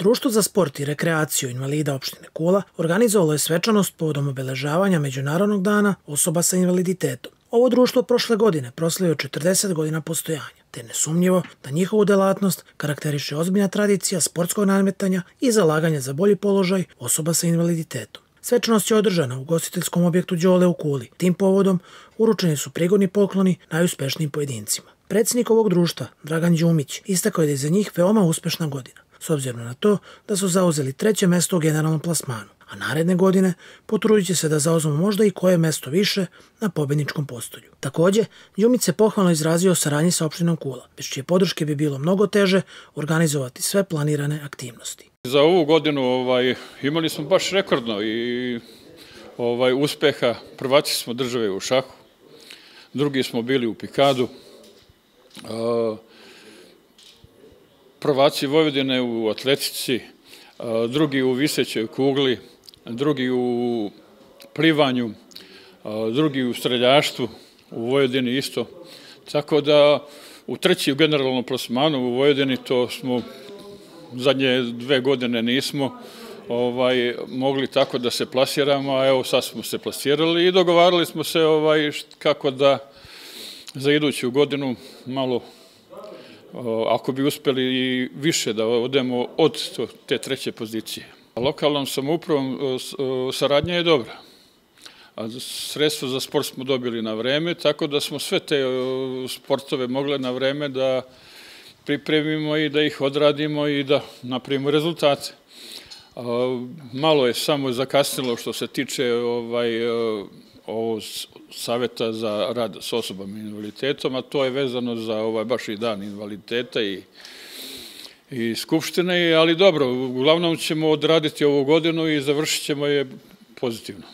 Društvo za sport i rekreaciju invalida opštine Kula organizovalo je svečanost povodom obeležavanja Međunarodnog dana osoba sa invaliditetom. Ovo društvo prošle godine proslavio 40 godina postojanja, te je nesumnjivo da njihovu delatnost karakteriše ozbiljna tradicija sportskog nadmetanja i zalaganje za bolji položaj osoba sa invaliditetom. Svečanost je održana u ugostiteljskom objektu Đole u Kuli. Tim povodom uručeni su prigodni pokloni najuspešnijim pojedincima. Predsjednik ovog društva, Dragan Đumić, istakao je da je za njih veoma uspešna godina, s obzirom na to da su zauzeli 3. mesto u generalnom plasmanu, a naredne godine potrudit će se da zauzmu možda i koje mesto više na pobedničkom postolju. Također, Đumić se pohvalno izrazio o saradnji sa opštinom Kula, bez čije podrške bi bilo mnogo teže organizovati sve planirane aktivnosti. Za ovu godinu imali smo baš rekordno i uspeha. Prvaci smo države u šahu, drugi smo bili u pikadu, prvaci Vojvodine u atletici, drugi u visećoj kugli, drugi u plivanju, drugi u streljaštvu, u Vojvodini isto. Tako da u 3. generalnom plasmanu u Vojvodini to smo zadnje 2 godine nismo mogli tako da se plasiramo, a evo sad smo se plasirali i dogovarali smo se kako da za iduću godinu malo, ako bi uspeli i više da odemo od te 3. pozicije. Lokalnom samoupravom saradnja je dobra. Sredstvo za sport smo dobili na vreme, tako da smo sve te sportove mogli na vreme da pripremimo i da ih odradimo i da napravimo rezultate. Malo je samo zakasnilo što se tiče ovog saveta za rad s osobama invaliditetom, a to je vezano za baš i dan invaliditeta i skupštine, ali dobro, uglavnom ćemo odraditi ovu godinu i završit ćemo je pozitivno.